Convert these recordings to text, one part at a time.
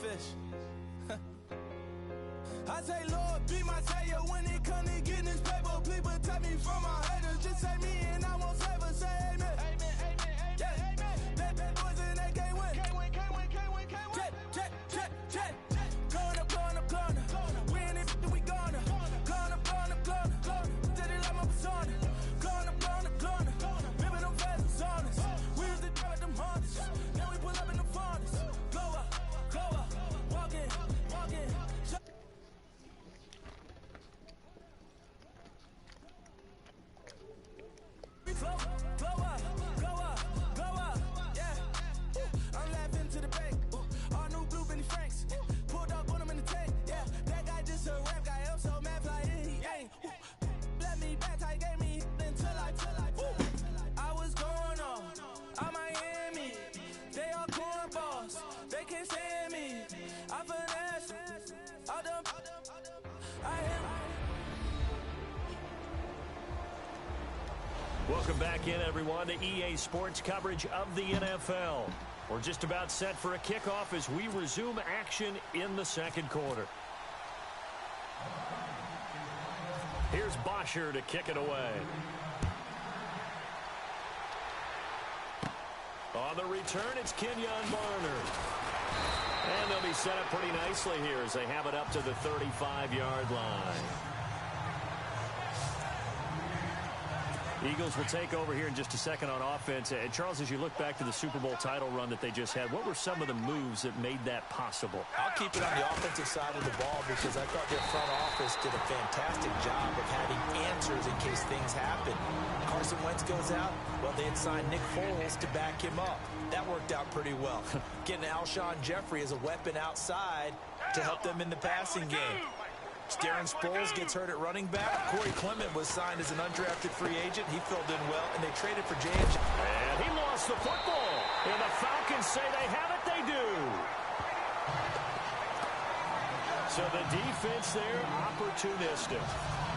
fish. I say, Lord, be my savior when it comes to getting this paper. Please protect me from my haters. Just say me and I won't save us. Say amen. Amen, amen, amen, yeah. Amen. That boys and they can't win. Can't win, can't win, can't win, can't win. Jet. Going up. We in it, we gonna. Going up. Did it like my persona. Going up. Ripping them fast on us. We used to drive them Hondas. Now we pull up in the Fondas. Go up. Walk in. Go up, yeah. I'm laughing to the bank. All new blue Benny Franks. Pulled up on him in the tank, yeah. That guy just a rap guy. I'm so mad, fly in, he ain't. Let me back, tight, gave me until I was going on Miami. They all cornballs, they can't stand me. I finesse, all them, I am. Welcome back in, everyone, to EA Sports coverage of the NFL. We're just about set for a kickoff as we resume action in the second quarter. Here's Bosher to kick it away. On the return, it's Kenyon Barner. And they'll be set up pretty nicely here as they have it up to the 35-yard line. Eagles will take over here in just a second on offense. And Charles, as you look back to the Super Bowl title run that they just had, what were some of the moves that made that possible? I'll keep it on the offensive side of the ball because I thought their front office did a fantastic job of having answers in case things happen. Carson Wentz goes out. Well, they had signed Nick Foles to back him up. That worked out pretty well. Getting Alshon Jeffrey as a weapon outside to help them in the passing game. Darren Sproles gets hurt at running back. Corey Clement was signed as an undrafted free agent. He filled in well, and they traded for J.J. And he lost the football. And the Falcons say they have it. They do. So the defense there, opportunistic.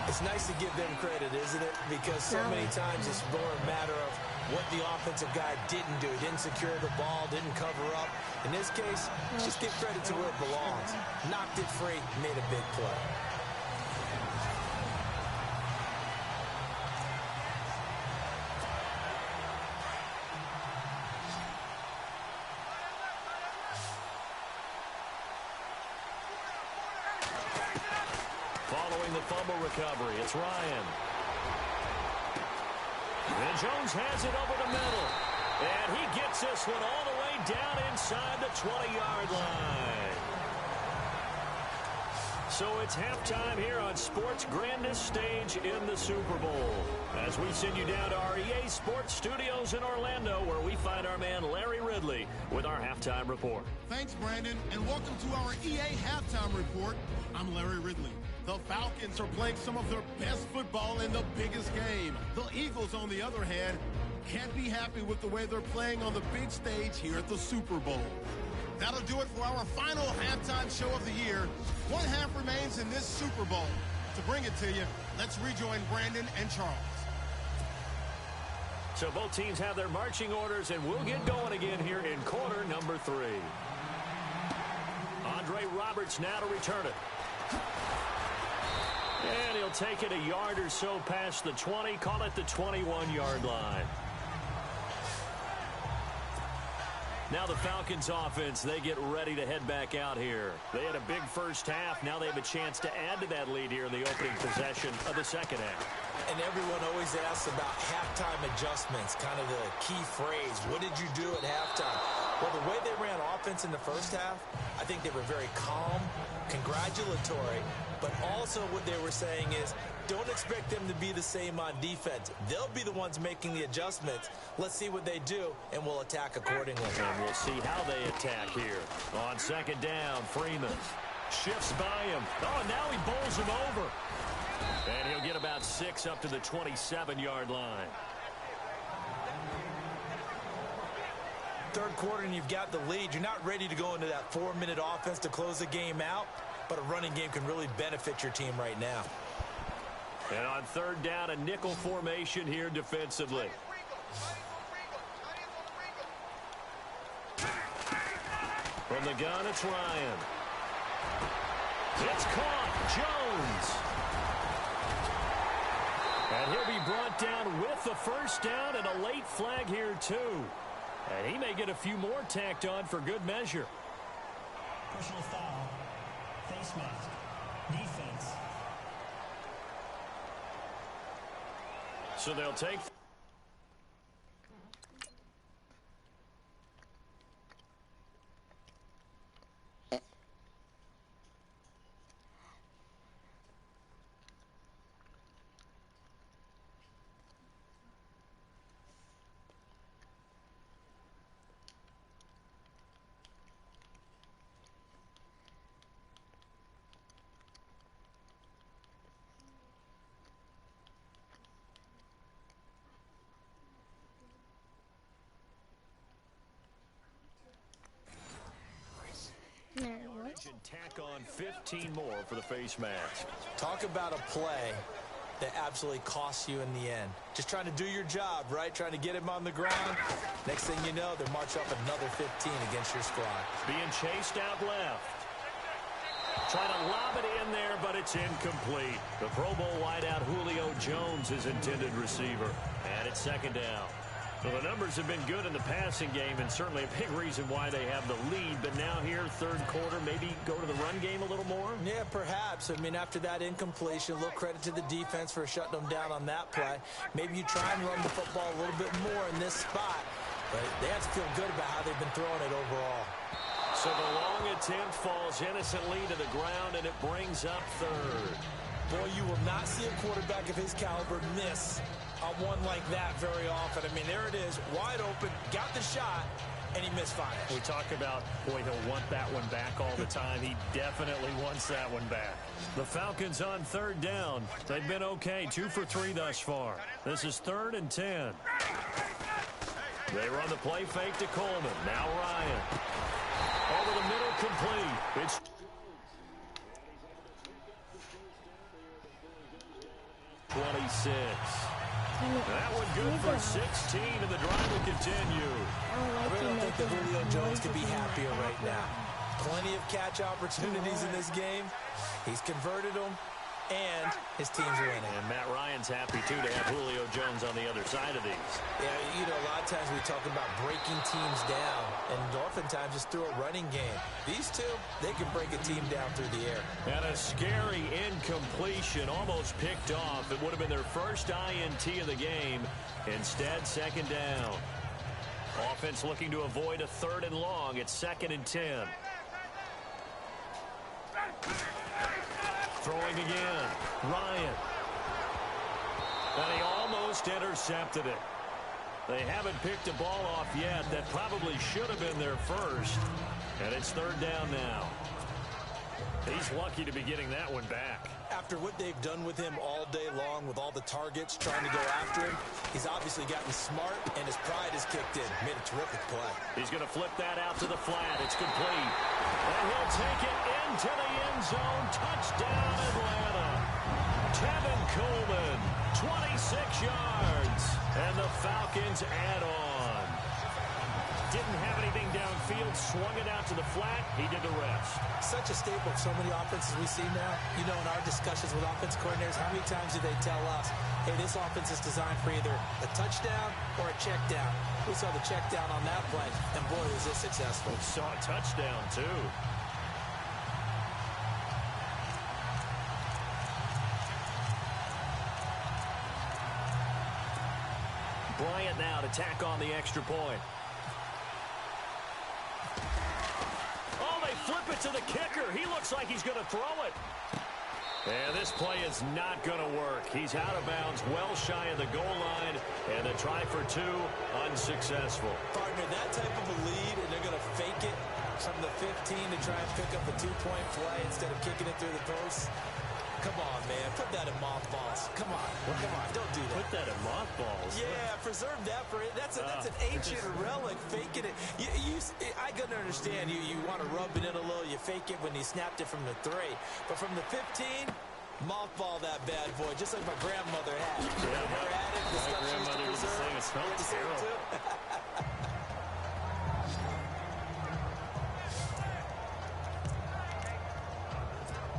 It's nice to give them credit, isn't it? Because so many times it's more a matter of what the offensive guy didn't do. He didn't secure the ball, didn't cover up. In this case, just give credit to where it belongs. Knocked it free, made a big play. Following the fumble recovery, it's Ryan. And Jones has it over the middle. And he gets this one all the way down inside the 20-yard line. So it's halftime here on sports' grandest stage in the Super Bowl. As we send you down to our EA Sports studios in Orlando, where we find our man Larry Ridley with our halftime report. Thanks, Brandon, and welcome to our EA halftime report. I'm Larry Ridley. The Falcons are playing some of their best football in the biggest game. The Eagles, on the other hand, can't be happy with the way they're playing on the big stage here at the Super Bowl. That'll do it for our final halftime show of the year. One half remains in this Super Bowl. To bring it to you, let's rejoin Brandon and Charles. So both teams have their marching orders, and we'll get going again here in quarter number 3. Andre Roberts now to return it. And he'll take it a yard or so past the 20, call it the 21-yard line. Now the Falcons offense, they get ready to head back out here. They had a big first half. Now they have a chance to add to that lead here in the opening possession of the second half. And everyone always asks about halftime adjustments, kind of the key phrase. What did you do at halftime? Well, the way they ran offense in the first half, I think they were very calm, congratulatory, but also what they were saying is, don't expect them to be the same on defense. They'll be the ones making the adjustments. Let's see what they do, and we'll attack accordingly. And we'll see how they attack here. On second down, Freeman shifts by him. Oh, now he bowls him over. And he'll get about 6 up to the 27-yard line. Third quarter, and you've got the lead. You're not ready to go into that 4-minute offense to close the game out, but a running game can really benefit your team right now. And on third down, a nickel formation here defensively. From the gun, it's Ryan. It's caught. Jones. And he'll be brought down with the first down and a late flag here, too. And he may get a few more tacked on for good measure. Personal foul. Face mask. Defense. So they'll take... Tack on 15 more for the face mask. Talk about a play that absolutely costs you in the end. Just trying to do your job, right? Trying to get him on the ground. Next thing you know, they march up another 15 against your squad. Being chased out left. Trying to lob it in there, but it's incomplete. The Pro Bowl wideout Julio Jones is intended receiver. And it's second down. Well, the numbers have been good in the passing game, and certainly a big reason why they have the lead. But now here, third quarter, maybe go to the run game a little more? Yeah, perhaps. I mean, after that incompletion, a little credit to the defense for shutting them down on that play. Maybe you try and run the football a little bit more in this spot. But they have to feel good about how they've been throwing it overall. So the long attempt falls innocently to the ground, and it brings up third. Boy, you will not see a quarterback of his caliber miss on one like that very often. I mean, there it is, wide open, got the shot, and he misfired. We talk about, boy, he'll want that one back all the time. He definitely wants that one back. The Falcons on third down. They've been okay, 2 for 3 thus far. This is 3rd and 10. They run the play fake to Coleman. Now Ryan. Over the middle, complete. It's 26. That one good for 16, and the drive will continue. I really don't think that Julio Jones could be happier right now. Plenty of catch opportunities in this game. He's converted them, and his team's winning. And Matt Ryan's happy, too, to have Julio Jones on the other side of these. Yeah, you know, a lot of times we talk about breaking teams down, and oftentimes just through a running game. These two, they can break a team down through the air. And a scary incompletion, almost picked off. It would have been their first INT of the game. Instead, second down. Offense looking to avoid a 3rd and long. It's 2nd and 10. Throwing again. Ryan. And he almost intercepted it. They haven't picked a ball off yet. That probably should have been their first. And it's 3rd down now. He's lucky to be getting that one back. After what they've done with him all day long, with all the targets trying to go after him, he's obviously gotten smart, and his pride has kicked in. Made a terrific play. He's going to flip that out to the flat. It's complete. And he'll take it into the end zone. Touchdown, Atlanta. Tevin Coleman, 26 yards. And the Falcons add on. Didn't have anything downfield, swung it out to the flat. He did the rest. Such a staple of so many offenses we see now. You know, in our discussions with offense coordinators, how many times do they tell us, hey, this offense is designed for either a touchdown or a check down? We saw the check down on that play, and boy, was this successful. We saw a touchdown, too. Bryant now to tack on the extra point. Flip it to the kicker. He looks like he's going to throw it. And this play is not going to work. He's out of bounds, well shy of the goal line, and the try for 2 unsuccessful. Partner, that type of a lead, and they're going to fake it from the 15 to try and pick up a 2-point play instead of kicking it through the post. Come on, man. Put that in mothballs. Come on. Come on. Don't do that. Put that in mothballs. Yeah, preserve that for it. That's an ancient relic. Faking it. I can understand. You want to rub it in a little. You fake it when you snapped it from the 3. But from the 15, mothball that bad boy, just like my grandmother had. Yeah, Never had it. The my grandmother was the same. It smelled terrible.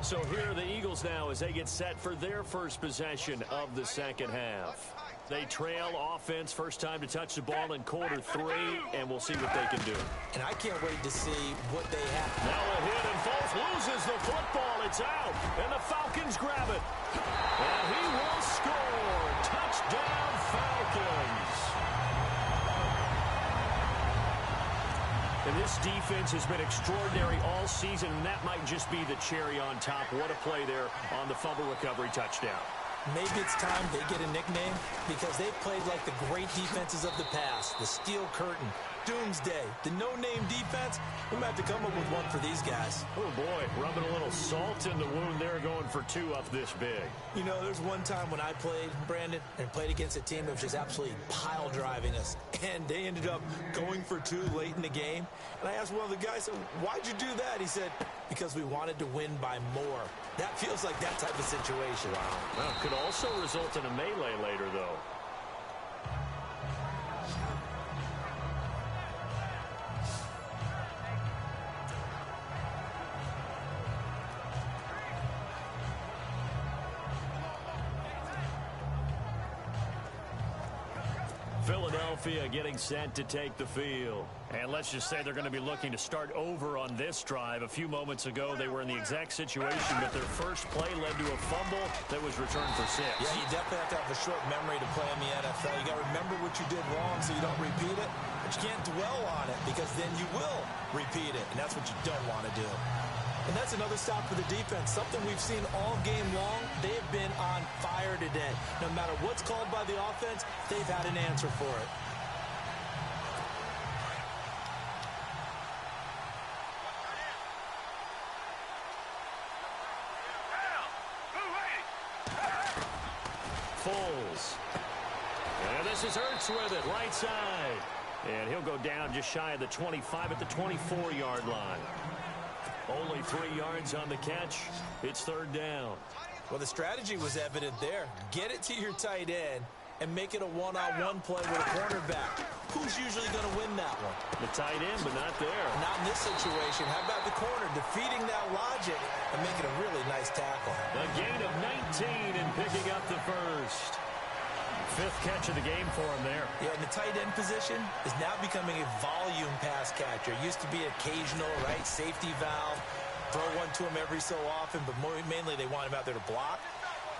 So here are the Eagles now as they get set for their first possession of the second half. They trail offense, first time to touch the ball in quarter 3, and we'll see what they can do. And I can't wait to see what they have. Now a hit, and Foles loses the football. It's out, and the Falcons grab it. And he will score. Touchdown, Falcons. And this defense has been extraordinary all season, and that might just be the cherry on top. What a play there on the fumble recovery touchdown. Maybe it's time they get a nickname because they've played like the great defenses of the past. The Steel Curtain, Doomsday, the no-name defense. We might have to come up with one for these guys. Oh, boy, rubbing a little salt in the wound there, going for 2 up this big. You know, there's one time when I played, Brandon, and played against a team that was just absolutely pile driving us. And they ended up going for 2 late in the game. And I asked one of the guys, why'd you do that? He said, because we wanted to win by more. That feels like that type of situation. Wow. Well, could also result in a melee later, though. Philadelphia getting set to take the field. And let's just say they're going to be looking to start over on this drive. A few moments ago, they were in the exact situation, but their first play led to a fumble that was returned for 6. Yeah, you definitely have to have a short memory to play in the NFL. You got to remember what you did wrong so you don't repeat it, but you can't dwell on it because then you will repeat it, and that's what you don't want to do. And that's another stop for the defense, something we've seen all game long. They have been on fire today. No matter what's called by the offense, they've had an answer for it. Foles. And this is Ertz with it, right side. And he'll go down just shy of the 25 at the 24-yard line. Only 3 yards on the catch. It's 3rd down. Well, the strategy was evident there. Get it to your tight end and make it a one-on-one play with a cornerback. Who's usually going to win that one? The tight end, but not there. Not in this situation. How about the corner defeating that logic and making a really nice tackle? A gain of 19 and picking up the first. 5th catch of the game for him there. Yeah, and the tight end position is now becoming a volume pass catcher. It used to be occasional, right? Safety valve. Throw one to him every so often, but mainly they want him out there to block.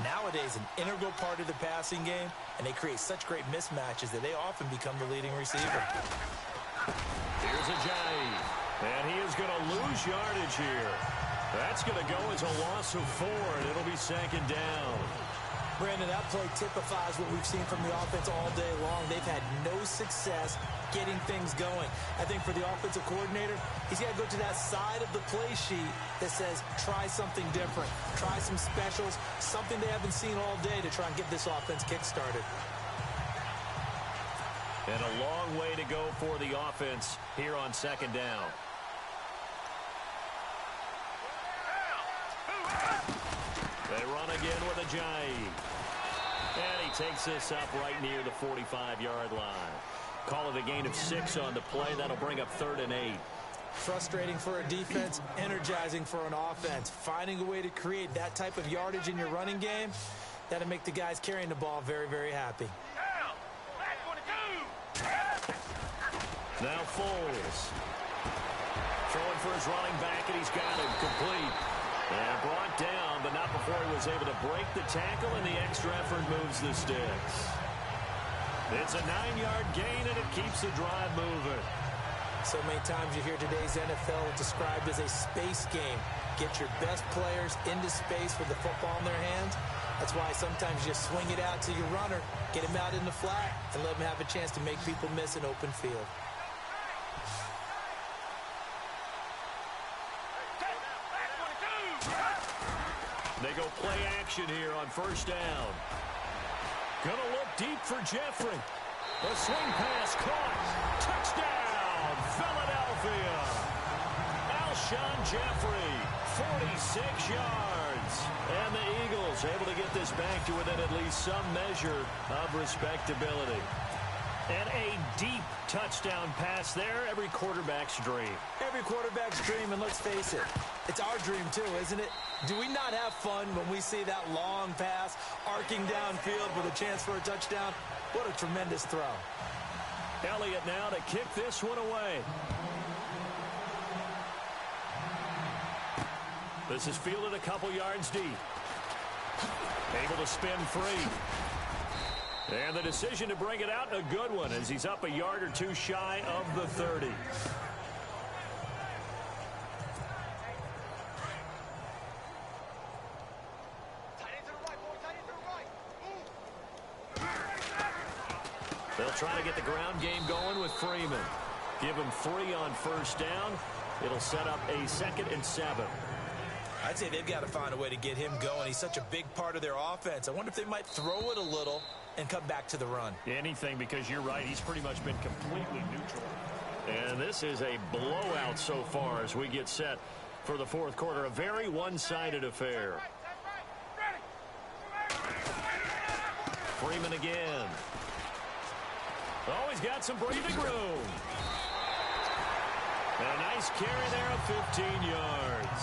Nowadays, an integral part of the passing game, and they create such great mismatches that they often become the leading receiver. Here's Ajayi, and he is going to lose yardage here. That's going to go as a loss of 4, and it'll be 2nd down. Brandon, that play typifies what we've seen from the offense all day long. They've had no success getting things going. I think for the offensive coordinator, he's got to go to that side of the play sheet that says, try something different. Try some specials, something they haven't seen all day to try and get this offense kick-started. And a long way to go for the offense here on 2nd down. They run again with Ajayi. And he takes this up right near the 45-yard line. Call it a gain of 6 on the play. That'll bring up 3rd and 8. Frustrating for a defense, energizing for an offense. Finding a way to create that type of yardage in your running game, that'll make the guys carrying the ball very, very happy. Now Foles. Throwing for his running back, and he's got him complete. And brought down, but not before he was able to break the tackle, and the extra effort moves the sticks. It's a 9-yard gain, and it keeps the drive moving. So many times you hear today's NFL described as a space game. Get your best players into space with the football in their hands. That's why sometimes you just swing it out to your runner, get him out in the flat, and let him have a chance to make people miss an open field. They go play action here on 1st down. Gonna look deep for Jeffrey. The swing pass caught. Touchdown, Philadelphia. Alshon Jeffrey, 46 yards. And the Eagles able to get this back to within at least some measure of respectability. And a deep touchdown pass there. Every quarterback's dream. Every quarterback's dream, and let's face it, it's our dream too, isn't it? Do we not have fun when we see that long pass arcing downfield with a chance for a touchdown? What a tremendous throw. Elliott now to kick this one away. This is fielded a couple yards deep. Able to spin free. And the decision to bring it out, a good one, as he's up a yard or two shy of the 30. They'll try to get the ground game going with Freeman. Give him 3 on first down. It'll set up a 2nd and 7. I'd say they've got to find a way to get him going. He's such a big part of their offense. I wonder if they might throw it a little and come back to the run. Anything, because you're right. He's pretty much been completely neutral. And this is a blowout so far as we get set for the fourth quarter. A very one-sided affair. Freeman again. Oh, he's got some breathing room. And a nice carry there of 15 yards.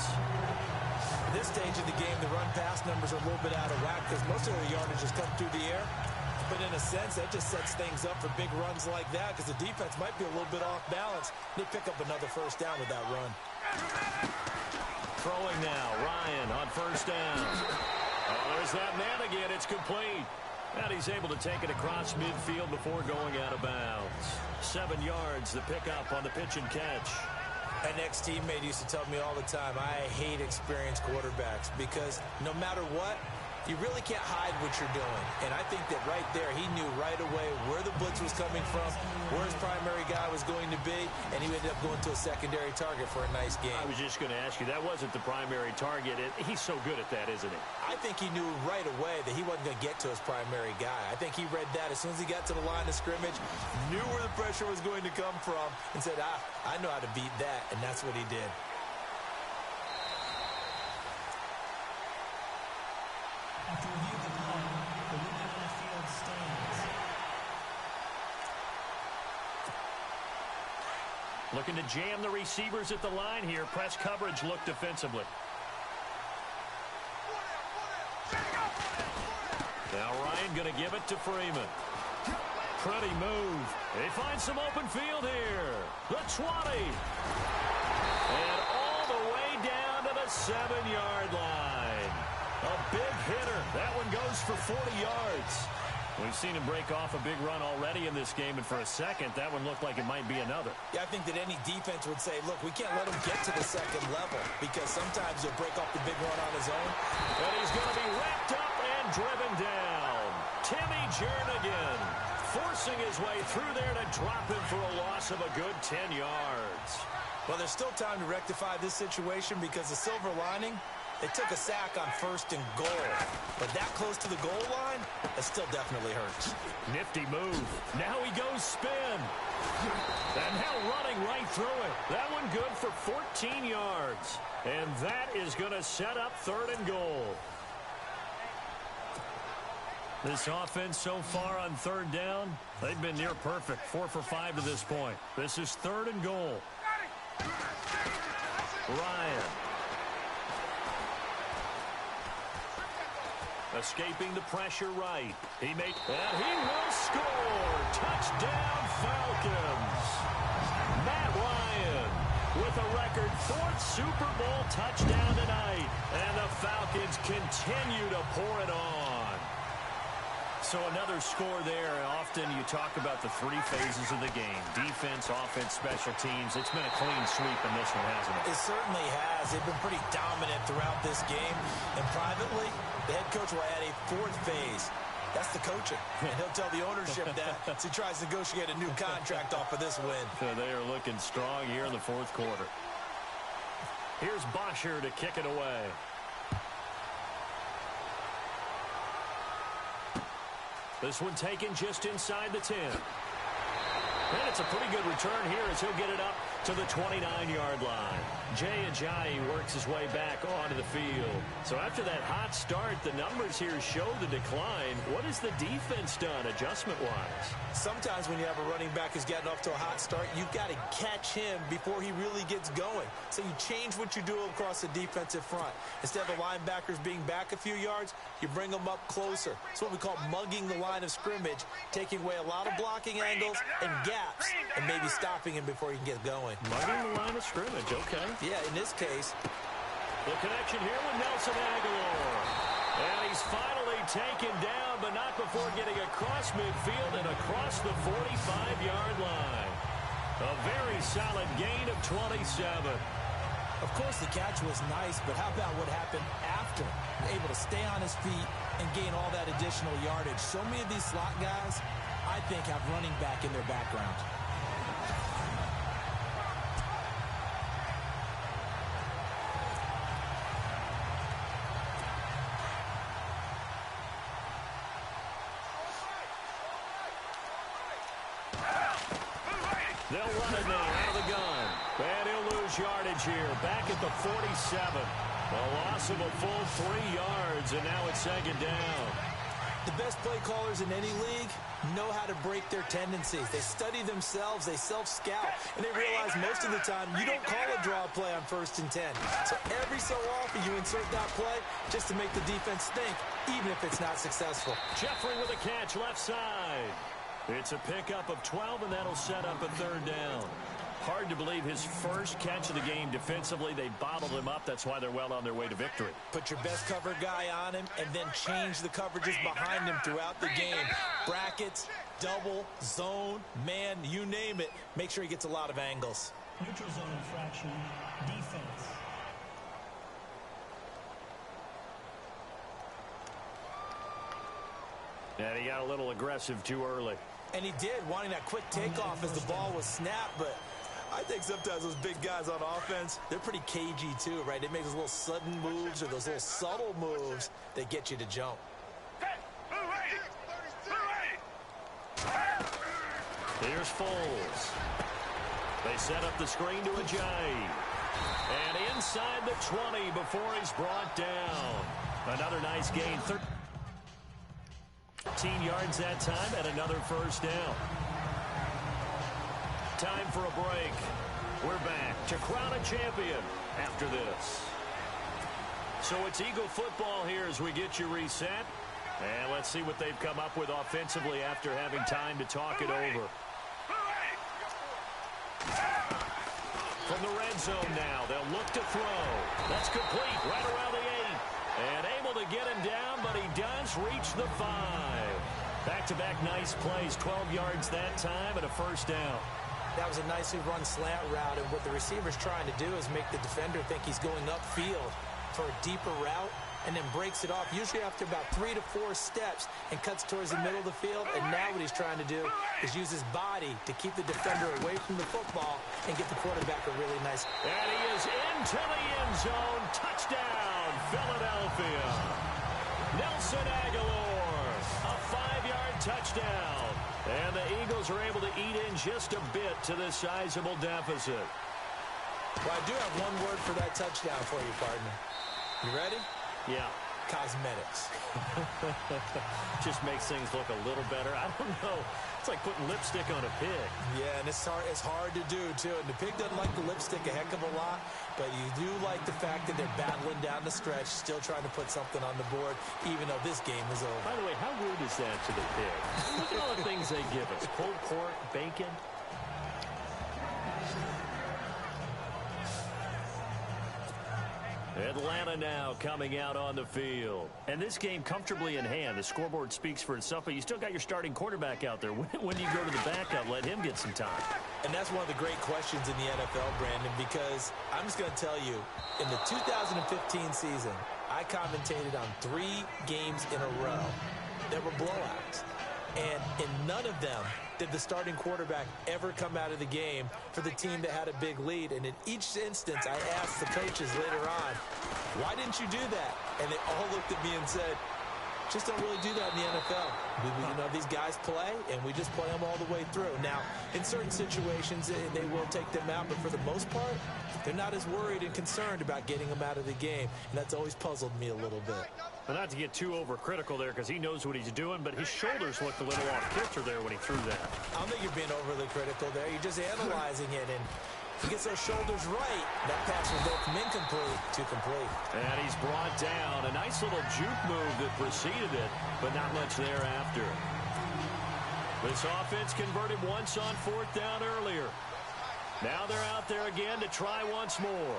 At this stage of the game, the run-pass numbers are a little bit out of whack because most of their yardage has come through the air. But in a sense, that just sets things up for big runs like that because the defense might be a little bit off balance. They pick up another first down with that run. Throwing now, Ryan on first down. Oh, there's that man again. It's complete. And he's able to take it across midfield before going out of bounds. 7 yards, the pickup on the pitch and catch. An ex-teammate used to tell me all the time, I hate experienced quarterbacks because no matter what, you really can't hide what you're doing. And I think that right there, he knew right away where the blitz was coming from, where his primary guy was going to be, and he ended up going to a secondary target for a nice game. I was just going to ask you, that wasn't the primary target. He's so good at that, isn't he? I think he knew right away that he wasn't going to get to his primary guy. I think he read that as soon as he got to the line of scrimmage, knew where the pressure was going to come from, and said, I know how to beat that, and that's what he did. After review of the play, the movement on the field stands. Looking to jam the receivers at the line here. Press coverage look defensively. Now Ryan going to give it to Freeman. Pretty move. They find some open field here. The 20. And all the way down to the 7-yard line. A big hitter. That one goes for 40 yards. We've seen him break off a big run already in this game, and for a second, that one looked like it might be another. Yeah, I think that any defense would say, look, we can't let him get to the second level because sometimes he'll break off the big run on his own. And he's going to be wrapped up and driven down. Timmy Jernigan forcing his way through there to drop him for a loss of a good 10 yards. Well, there's still time to rectify this situation because the silver lining, they took a sack on 1st and goal. But that close to the goal line, that still definitely hurts. Nifty move. Now he goes spin. And now running right through it. That one good for 14 yards. And that is going to set up 3rd and goal. This offense so far on 3rd down, they've been near perfect. 4 for 5 to this point. This is 3rd and goal. Ryan. Escaping the pressure right. And he will score. Touchdown Falcons. Matt Ryan with a record 4th Super Bowl touchdown tonight. And the Falcons continue to pour it on. So another score there. Often you talk about the 3 phases of the game. Defense, offense, special teams. It's been a clean sweep in this one, hasn't it? It certainly has. They've been pretty dominant throughout this game. And privately, the head coach will add a 4th phase. That's the coaching. And he'll tell the ownership that as he tries to negotiate a new contract off of this win. So they are looking strong here in the 4th quarter. Here's Bosher to kick it away. This one taken just inside the 10. And it's a pretty good return here as he'll get it up to the 29-yard line. Jay Ajayi works his way back onto the field. So after that hot start, the numbers here show the decline. What has the defense done adjustment-wise? Sometimes when you have a running back who's getting off to a hot start, you've got to catch him before he really gets going. So you change what you do across the defensive front. Instead of the linebackers being back a few yards, you bring them up closer. It's what we call mugging the line of scrimmage, taking away a lot of blocking angles and gaps, and maybe stopping him before he can get going. Mugging the line of scrimmage, okay. Yeah, in this case. The connection here with Nelson Aguilar. And he's finally taken down, but not before getting across midfield and across the 45-yard line. A very solid gain of 27. Of course, the catch was nice, but how about what happened after? Able to stay on his feet and gain all that additional yardage. So many of these slot guys, I think, have running back in their background. They'll run it now out of the gun. And he'll lose yardage here. Back at the 47. A loss of a full 3 yards, and now it's second down. The best play callers in any league know how to break their tendencies. They study themselves, they self-scout, and they realize most of the time you don't call a draw play on 1st and 10. So every so often you insert that play just to make the defense think, even if it's not successful. Jeffrey with a catch left side. It's a pickup of 12, and that'll set up a 3rd down. Hard to believe his first catch of the game defensively. They bottled him up. That's why they're well on their way to victory. Put your best cover guy on him and then change the coverages behind him throughout the game. Brackets, double, zone, man, you name it. Make sure he gets a lot of angles. Neutral zone infraction, defense. And he got a little aggressive too early. And he did, wanting that quick takeoff as the ball was snapped, but I think sometimes those big guys on offense, they're pretty cagey too, right? They make those little sudden moves or those little subtle moves that get you to jump. Here's Foles. They set up the screen to Ajayi. And inside the 20 before he's brought down. Another nice gain. 13 yards that time and another 1st down. Time for a break. We're back to crown a champion after this. So it's Eagle football here as we get you reset. And let's see what they've come up with offensively after having time to talk it over. From the red zone now, they'll look to throw. That's complete right around the 8. And able to get him down, but he does reach the 5. Back-to-back nice plays, 12 yards that time and a 1st down. That was a nicely run slant route, and what the receiver's trying to do is make the defender think he's going upfield for a deeper route and then breaks it off, usually after about 3 to 4 steps, and cuts towards the middle of the field. And now what he's trying to do is use his body to keep the defender away from the football and get the quarterback a really nice. And he is into the end zone. Touchdown, Philadelphia. Nelson Aguilar, a 5-yard touchdown. And the Eagles are able to eat in just a bit to this sizable deficit. Well, I do have one word for that touchdown for you, partner. You ready? Yeah. Cosmetics. Just makes things look a little better. I don't know. It's like putting lipstick on a pig. Yeah, and it's hard to do, too. And the pig doesn't like the lipstick a heck of a lot, but you do like the fact that they're battling down the stretch, still trying to put something on the board, even though this game is over. By the way, how rude is that to the pig? Look at all the things they give us. Pulled pork, bacon. Atlanta now coming out on the field. And this game comfortably in hand. The scoreboard speaks for itself, but you still got your starting quarterback out there. When do you go to the backup, let him get some time? And that's one of the great questions in the NFL, Brandon, because I'm just going to tell you, in the 2015 season, I commentated on 3 games in a row that were blowouts. And in none of them did the starting quarterback ever come out of the game for the team that had a big lead. And in each instance, I asked the coaches later on, why didn't you do that? And they all looked at me and said, Just don't really do that in the NFL. These guys play, and we just play them all the way through. Now, in certain situations, they will take them out, but for the most part, they're not as worried and concerned about getting them out of the game, and that's always puzzled me a little bit. Well, not to get too overcritical there because he knows what he's doing, but his shoulders looked a little off kilter there when he threw that. I don't think you're being overly critical there. You're just analyzing it, and he gets those shoulders right. That pass will go from incomplete to complete. And he's brought down. A nice little juke move that preceded it, but not much thereafter. This offense converted once on 4th down earlier. Now they're out there again to try once more.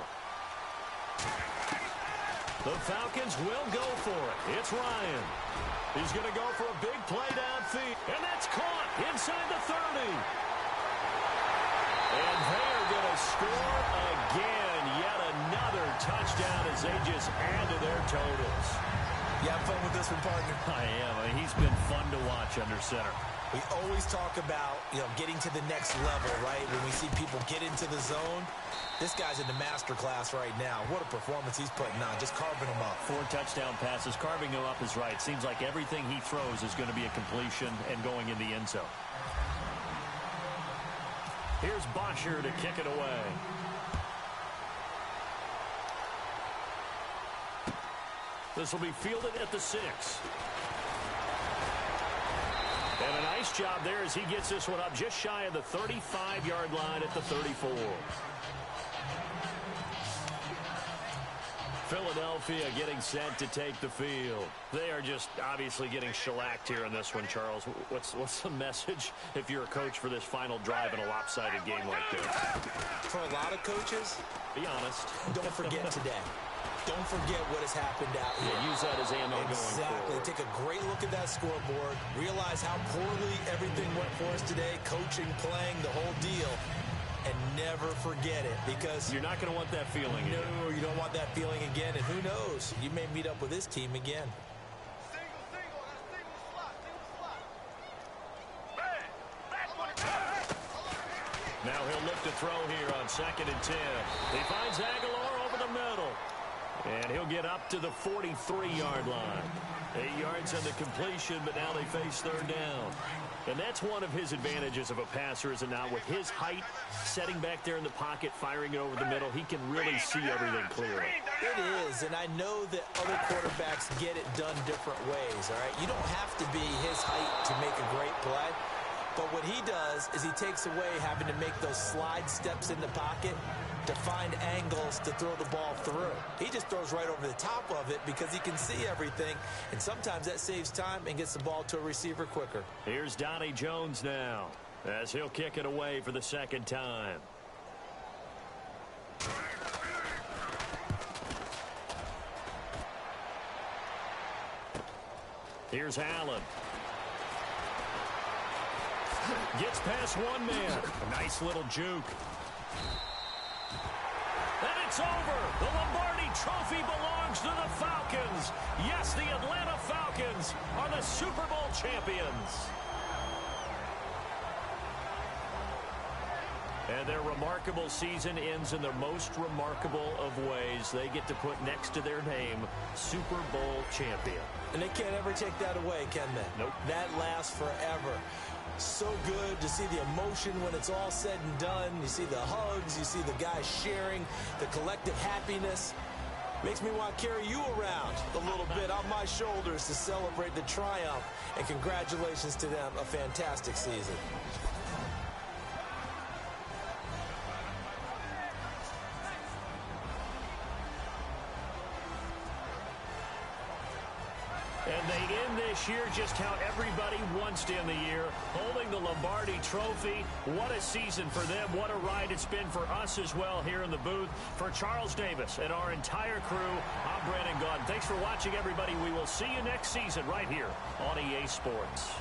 The Falcons will go for it. It's Ryan. He's going to go for a big play downfield. And that's caught inside the 30. And they're going to score again. Yet another touchdown as they just add to their totals. You have fun with this one, partner? I am. He's been fun to watch under center. We always talk about, getting to the next level, right? When we see people get into the zone, this guy's in the master class right now. What a performance he's putting on, just carving them up. 4 touchdown passes. Carving him up is right. Seems like everything he throws is going to be a completion and going in the end zone. Here's Bosher to kick it away. This will be fielded at the 6. And a nice job there as he gets this one up just shy of the 35-yard line at the 34. Philadelphia getting set to take the field. They are just obviously getting shellacked here in this one, Charles. What's the message if you're a coach for this final drive in a lopsided game like this? For a lot of coaches, be honest. Don't forget today. Don't forget what has happened out here. Yeah, use that as ammo going forward. Exactly. Take a great look at that scoreboard. Realize how poorly everything went for us today. Coaching, playing, the whole deal. And never forget it, because you're not going to want that feeling again. No, you don't want that feeling again. And who knows? You may meet up with this team again. Now he'll look to throw here on 2nd and 10. He finds Aguilar over the middle. And he'll get up to the 43-yard line. 8 yards on the completion, but now they face 3rd down. And that's one of his advantages of a passer, is it not? With his height, setting back there in the pocket, firing it over the middle, he can really see everything clearly. It is, and I know that other quarterbacks get it done different ways, all right? You don't have to be his height to make a great play. But what he does is he takes away having to make those slide steps in the pocket to find angles to throw the ball through. He just throws right over the top of it because he can see everything, and sometimes that saves time and gets the ball to a receiver quicker. Here's Donnie Jones now as he'll kick it away for the 2nd time. Here's Allen. Gets past one man. A nice little juke. And it's over. The Lombardi Trophy belongs to the Falcons. Yes, the Atlanta Falcons are the Super Bowl champions. And their remarkable season ends in the most remarkable of ways. They get to put next to their name, Super Bowl champion. And they can't ever take that away, can they? Nope. That lasts forever. So good to see the emotion when it's all said and done. You see the hugs, you see the guys sharing, the collective happiness. Makes me want to carry you around a little bit on my shoulders to celebrate the triumph. And congratulations to them, a fantastic season. And they end this year just how everybody wants to end the year, holding the Lombardi Trophy. What a season for them. What a ride it's been for us as well here in the booth. For Charles Davis and our entire crew, I'm Brandon Gaudin. Thanks for watching, everybody. We will see you next season right here on EA Sports.